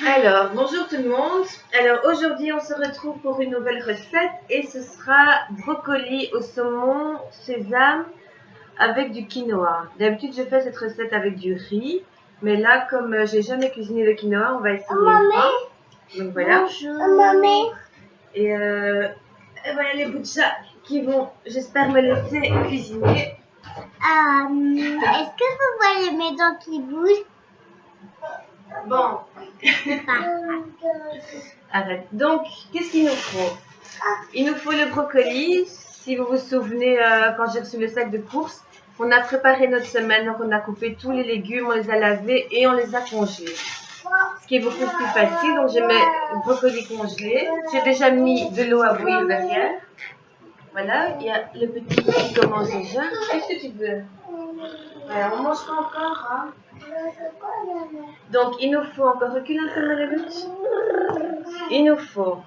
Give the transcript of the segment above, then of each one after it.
Alors, bonjour tout le monde. Alors, aujourd'hui, on se retrouve pour une nouvelle recette et ce sera brocoli au saumon, sésame avec du quinoa. D'habitude, je fais cette recette avec du riz, mais là, comme j'ai jamais cuisiné le quinoa, on va essayer une fois. Donc voilà. Bonjour. Et voilà les bouts de chat qui vont, j'espère, me laisser cuisiner. Est-ce que vous voyez mes dents qui bougent? Bon. Arrête. Donc, qu'est-ce qu'il nous faut? Il nous faut le brocoli. Si vous vous souvenez, quand j'ai reçu le sac de course, on a préparé notre semaine. Donc, on a coupé tous les légumes, on les a lavés et on les a congelés. Ce qui est beaucoup plus facile. Donc, je mets le brocoli congelé. J'ai déjà mis de l'eau à bouillir derrière. Voilà, il y a le petit qui commence déjà. Qu'est-ce que tu veux? Voilà, on mange pas encore, hein? Donc, il nous faut encore recule un peu, Marie-Luce. Il nous faut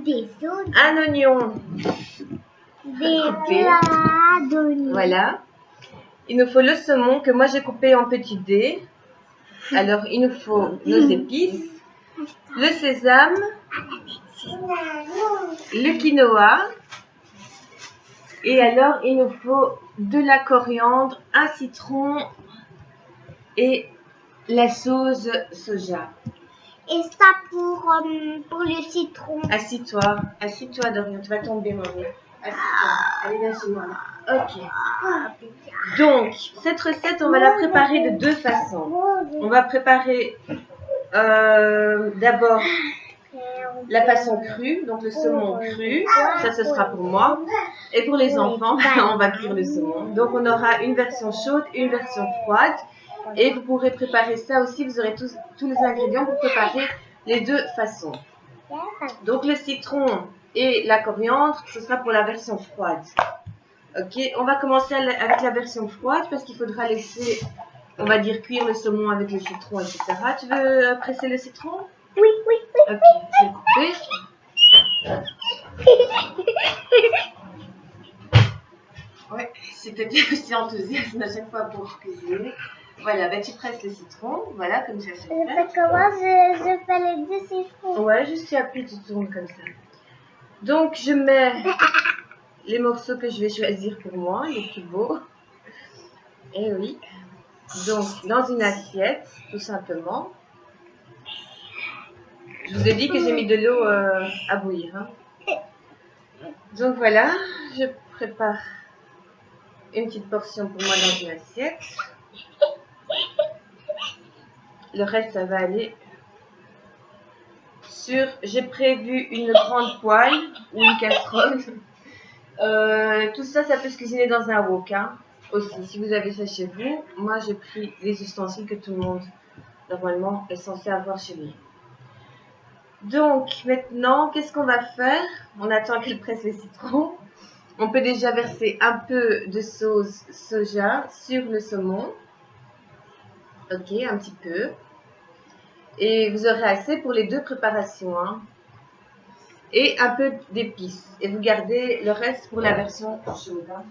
Des sauces, un oignon des coupé. plats d'oignons. Voilà. Il nous faut le saumon que moi j'ai coupé en petits dés. Alors, il nous faut nos épices, le sésame, le quinoa. Et alors, il nous faut de la coriandre, un citron et la sauce soja. Et ça pour le citron. Assis-toi Dorian, tu vas tomber maman. Assis-toi, allez viens chez moi. Ok. Donc, cette recette, on va la préparer de deux façons. On va préparer d'abord la façon crue, donc le saumon cru, ça ce sera pour moi. Et pour les enfants, on va cuire le saumon. Donc on aura une version chaude, une version froide. Et vous pourrez préparer ça aussi, vous aurez tous les ingrédients pour préparer les deux façons. Donc le citron et la coriandre, ce sera pour la version froide. Ok, on va commencer avec la version froide parce qu'il faudra laisser, on va dire, cuire le saumon avec le citron, etc. Tu veux presser le citron? Oui. Ok, je vais couper. Ouais, c'était aussi enthousiaste à chaque fois pour cuisiner. Voilà, ben tu presses le citron, voilà, comme ça c'est fait. Comment je fais les deux citrons? Ouais, juste tu appuies, tu tournes comme ça. Donc, je mets les morceaux que je vais choisir pour moi, les plus beaux. Et oui. Donc, dans une assiette, tout simplement. Je vous ai dit que j'ai mis de l'eau à bouillir. Hein. Donc voilà, je prépare une petite portion pour moi dans une assiette. Le reste, ça va aller sur... J'ai prévu une grande poêle ou une casserole. Tout ça, ça peut se cuisiner dans un wok hein, aussi, si vous avez ça chez vous. Moi, j'ai pris les ustensiles que tout le monde, normalement, est censé avoir chez lui. Donc, maintenant, qu'est-ce qu'on va faire? On attend qu'elle presse le citron. On peut déjà verser un peu de sauce soja sur le saumon. Ok, un petit peu. Et vous aurez assez pour les deux préparations. Hein. Et un peu d'épices. Et vous gardez le reste pour la version chaude. Hein.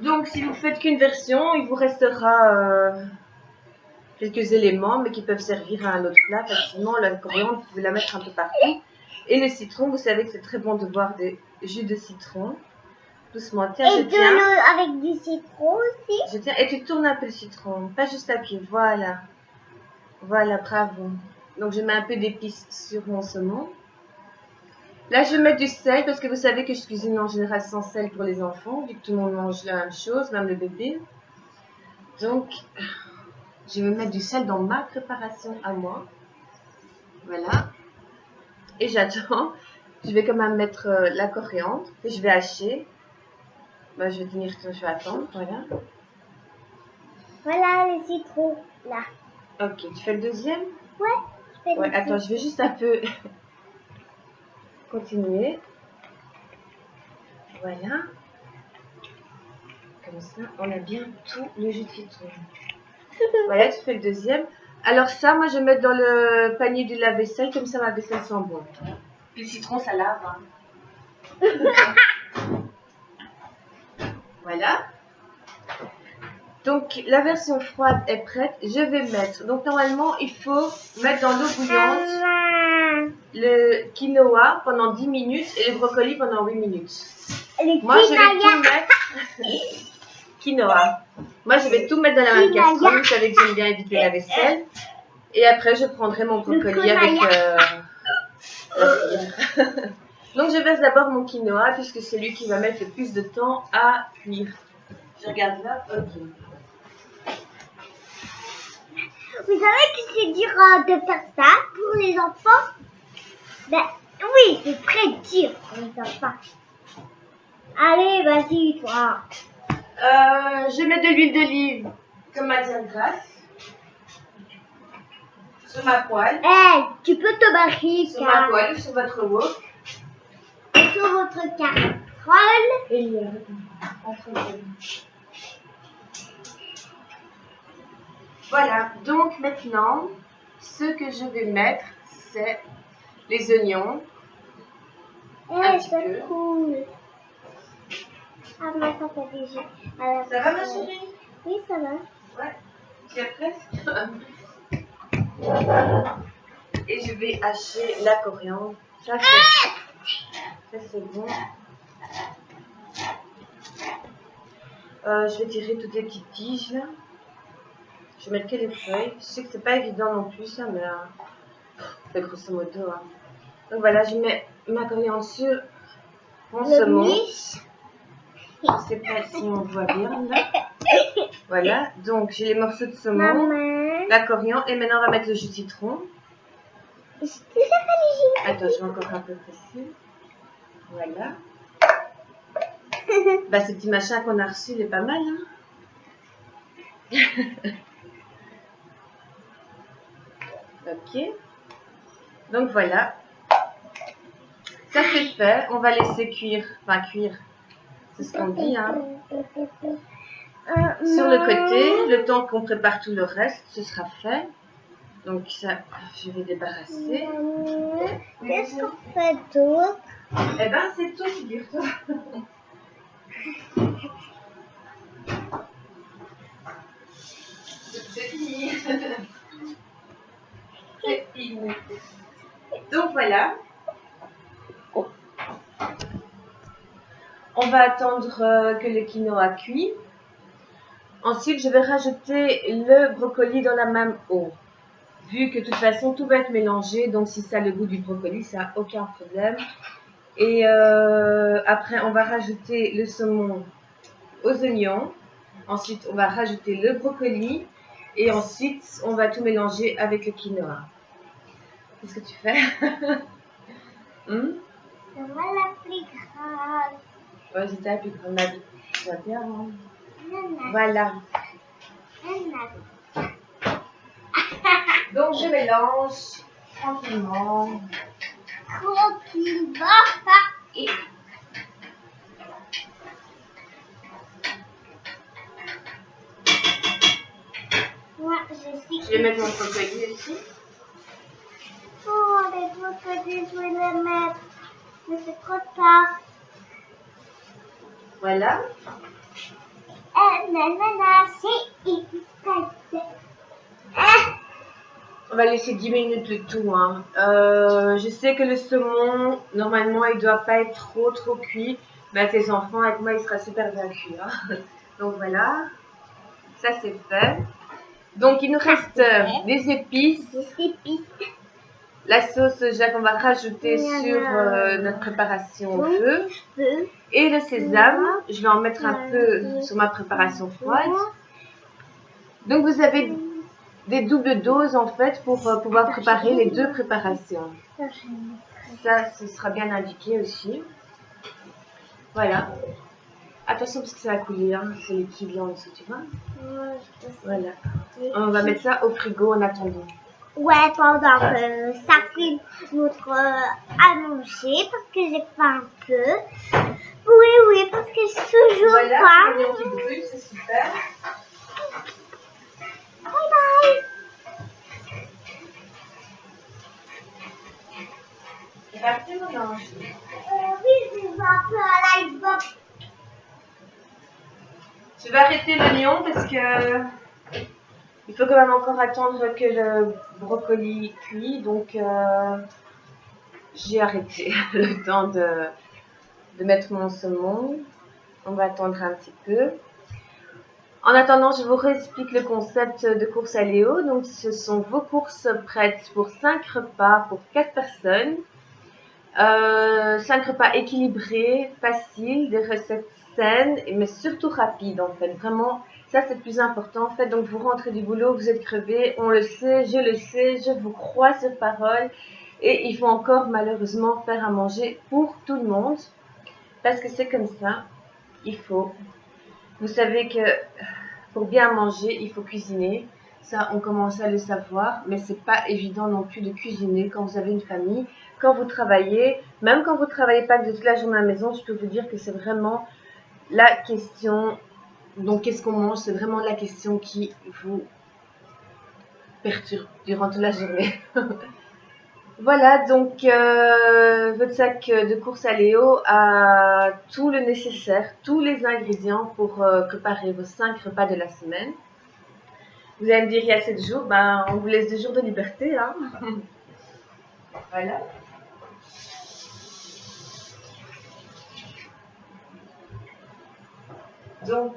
Donc, si vous faites qu'une version, il vous restera quelques éléments, mais qui peuvent servir à un autre plat facilement. La coriandre, vous pouvez la mettre un peu partout. Et le citron, vous savez que c'est très bon de boire des jus de citron. Doucement, tiens, Et je tiens. de l'eau avec du citron aussi. Je tiens, et tu tournes un peu le citron, pas juste à pied, voilà. Voilà, bravo. Donc, je mets un peu d'épices sur mon saumon. Là, je vais mettre du sel, parce que vous savez que je cuisine en général sans sel pour les enfants, vu que tout le monde mange la même chose, même le bébé. Donc, je vais mettre du sel dans ma préparation à moi. Voilà. Et j'attends. Je vais quand même mettre la coriandre, que je vais hacher. Ben, je vais tenir, je vais attendre, voilà. Voilà le citron, là. Ok, tu fais le deuxième? Ouais, je fais Ouais, le attends, je vais juste un peu continuer. Voilà. Comme ça, on a bien tout le jus de citron. Voilà, tu fais le deuxième. Alors ça, moi, je vais mettre dans le panier du lave-vaisselle, comme ça, ma vaisselle sent bon. Puis le citron, ça lave. Hein. Voilà. Donc la version froide est prête. Je vais mettre. Donc normalement il faut mettre dans l'eau bouillante le quinoa pendant 10 minutes et le brocoli pendant 8 minutes. Moi je vais tout mettre. Quinoa. Moi je vais tout mettre dans la même casserole. Vous savez que j'aime bien éviter la vaisselle. Et après je prendrai mon brocoli avec la cuillère. Donc je verse d'abord mon quinoa puisque c'est lui qui va mettre le plus de temps à cuire. Je regarde là. Ok. Vous savez que c'est dur de faire ça pour les enfants? Ben oui, c'est très dur pour les enfants. Allez, vas-y, toi. Je mets de l'huile d'olive comme matière grasse sur ma poêle. Hey, tu peux te barrer Sur ma poêle ou sur votre wok. sur votre casserole. Et voilà, donc maintenant, ce que je vais mettre, c'est les oignons. Un petit peu. C'est cool. Ah, moi, ça fait déjà. Ça va ma chérie? Oui, ça va. Ouais, tu es presque. Et je vais hacher la coriandre. Ça c'est bon. Je vais tirer toutes les petites tiges là. Je vais mettre que les feuilles. Je sais que c'est pas évident non plus ça, mais c'est grosso modo. Hein. Donc voilà, je mets ma coriandre sur mon saumon. Je sais pas si on voit bien là. Voilà, donc j'ai les morceaux de saumon, la coriandre et maintenant on va mettre le jus de citron. Attends, je vais encore un peu presser. Voilà. Bah ce petit machin qu'on a reçu, il est pas mal, hein. Ok. Donc voilà. Ça c'est fait. On va laisser cuire. Enfin cuire. C'est ce qu'on dit, hein. Sur le côté, le temps qu'on prépare tout le reste, ce sera fait. Donc ça, je vais débarrasser. Qu'est-ce qu'on fait d'autre? Eh ben c'est tout, figure-toi. C'est fini. C'est fini. Donc voilà. On va attendre que le quinoa cuit. Ensuite, je vais rajouter le brocoli dans la même eau. Vu que de toute façon, tout va être mélangé. Donc, si ça a le goût du brocoli, ça n'a aucun problème. Et après, on va rajouter le saumon aux oignons. Ensuite, on va rajouter le brocoli. Et ensuite, on va tout mélanger avec le quinoa. Qu'est-ce que tu fais? C'est moi la plus grave. Ouais, j'étais la plus grande. Tu vas bien, hein? Voilà. Donc, je mélange tranquillement. Tranquillement. Et Moi, je sais. je vais mettre mon brocoli ici. Oh, les brocolis, je vais les mettre. Mais c'est trop tard. Voilà. Nanana, c'est hyper. On va laisser 10 minutes le tout. Hein. Je sais que le saumon, normalement, il ne doit pas être trop cuit. Mais à tes enfants, avec moi, il sera super bien cuit. Hein. Donc voilà. Ça, c'est fait. Donc, il nous reste des épices. Des épices. La sauce soja qu'on va rajouter sur notre préparation au feu. Et le sésame. Je vais en mettre un peu sur ma préparation froide. Donc, vous avez des doubles doses en fait pour pouvoir préparer les deux préparations. Ça, ce sera bien indiqué aussi. Voilà. Attention parce que ça va couler, hein. C'est les kiwis en dessous, tu vois. Voilà. On va mettre ça au frigo en attendant. Ouais, pendant que ça fait notre à manger parce que j'ai faim un peu. Oui, parce que j'ai toujours voilà, faim. Voilà, qui brûle, c'est super. Bye bye. C'est parti, mon ange. Oui, je vais un peu à l'iceberg. Tu vais arrêter l'oignon parce que il faut quand même encore attendre que le brocoli cuit. Donc j'ai arrêté le temps de mettre mon saumon. On va attendre un petit peu. En attendant, je vous réexplique le concept de course à Léo. Donc, ce sont vos courses prêtes pour 5 repas pour 4 personnes. 5 repas équilibrés, faciles, des recettes saines, mais surtout rapides en fait. Vraiment, ça c'est le plus important en fait. Donc, vous rentrez du boulot, vous êtes crevé, on le sait, je vous crois sur parole. Et il faut encore malheureusement faire à manger pour tout le monde. Parce que c'est comme ça, il faut. Vous savez que pour bien manger, il faut cuisiner. Ça, on commence à le savoir, mais c'est pas évident non plus de cuisiner quand vous avez une famille, quand vous travaillez, même quand vous travaillez pas toute la journée à la maison. Je peux vous dire que c'est vraiment la question. Donc, qu'est-ce qu'on mange? C'est vraiment la question qui vous perturbe durant toute la journée. Voilà, donc votre sac de course à Léo a tout le nécessaire, tous les ingrédients pour préparer vos 5 repas de la semaine. Vous allez me dire, il y a 7 jours, ben, on vous laisse 2 jours de liberté. Hein. Voilà. Donc,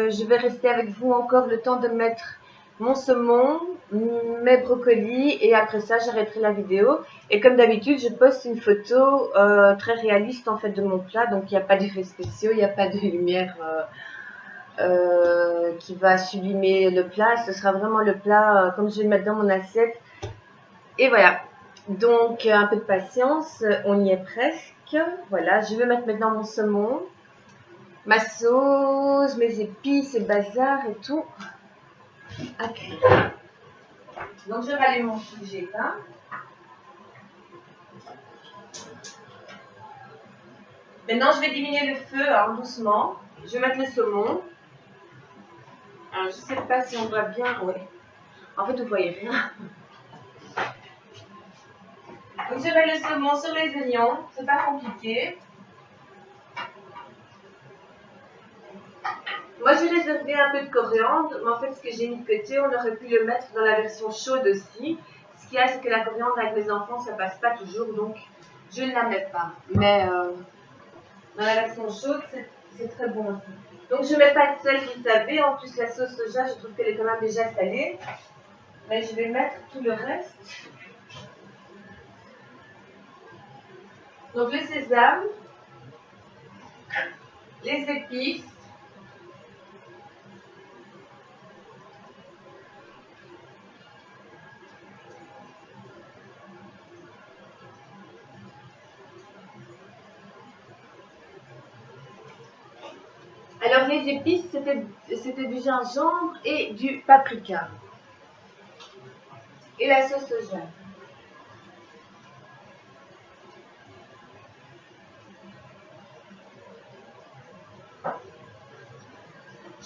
je vais rester avec vous encore le temps de mettre mon saumon, mes brocolis et après ça j'arrêterai la vidéo. Et comme d'habitude je poste une photo très réaliste en fait de mon plat, donc il n'y a pas d'effets spéciaux, il n'y a pas de lumière qui va sublimer le plat. Ce sera vraiment le plat comme je vais le mettre dans mon assiette. Et voilà, donc un peu de patience, on y est presque. Voilà, je vais mettre maintenant mon saumon, ma sauce, mes épices et bazar et tout à cuire. Donc je rallume mon feu que j'ai éteint. Maintenant je vais diminuer le feu hein, doucement. Je vais mettre le saumon. Alors, je ne sais pas si on voit bien. Ouais. En fait vous voyez rien. Donc je mets le saumon sur les oignons. C'est pas compliqué. Moi j'ai réservé un peu de coriandre, mais en fait ce que j'ai mis de côté, on aurait pu le mettre dans la version chaude aussi. Ce qu'il y a, c'est que la coriandre avec les enfants, ça passe pas toujours, donc je ne la mets pas. Mais dans la version chaude, c'est très bon aussi. Donc je ne mets pas de sel, vous le savez. En plus la sauce soja, je trouve qu'elle est quand même déjà salée. Mais je vais mettre tout le reste. Donc le sésame, les épices, alors les épices, c'était du gingembre et du paprika. Et la sauce soja.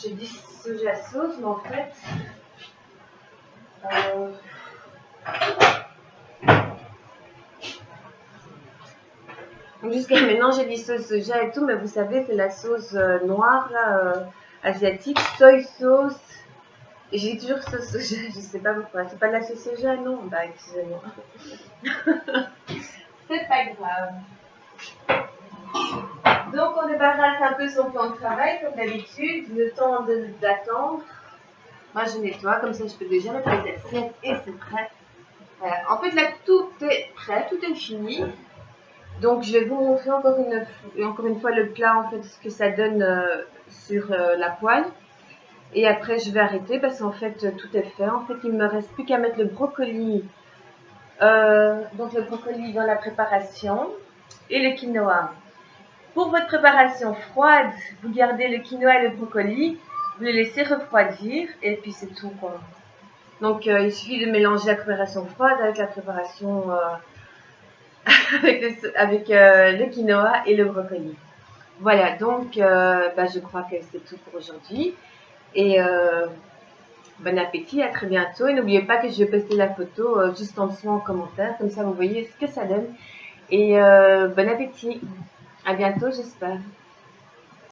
J'ai dit soja sauce, mais en fait, jusqu'à maintenant j'ai dit sauce soja et tout, mais vous savez c'est la sauce noire là, asiatique, soy sauce. Et j'ai toujours sauce soja, je sais pas pourquoi. C'est pas de la sauce soja, non? Bah excusez-moi. C'est pas grave. Donc on débarrasse un peu son plan de travail comme d'habitude, le temps d'attendre. Moi je nettoie, comme ça je peux déjà mettre les assiettes et c'est prêt. Voilà. En fait là tout est prêt, tout est fini. Donc je vais vous montrer encore une fois le plat en fait, ce que ça donne sur la poêle. Et après je vais arrêter parce qu'en fait tout est fait. En fait il ne me reste plus qu'à mettre le brocoli. Donc le brocoli dans la préparation et le quinoa. Pour votre préparation froide, vous gardez le quinoa et le brocoli, vous les laissez refroidir et puis c'est tout quoi. Donc il suffit de mélanger la préparation froide avec la préparation avec le quinoa et le brocoli. Voilà, donc je crois que c'est tout pour aujourd'hui. Et bon appétit, à très bientôt. Et n'oubliez pas que je vais poster la photo juste en dessous en commentaire, comme ça vous voyez ce que ça donne. Et bon appétit, à bientôt j'espère.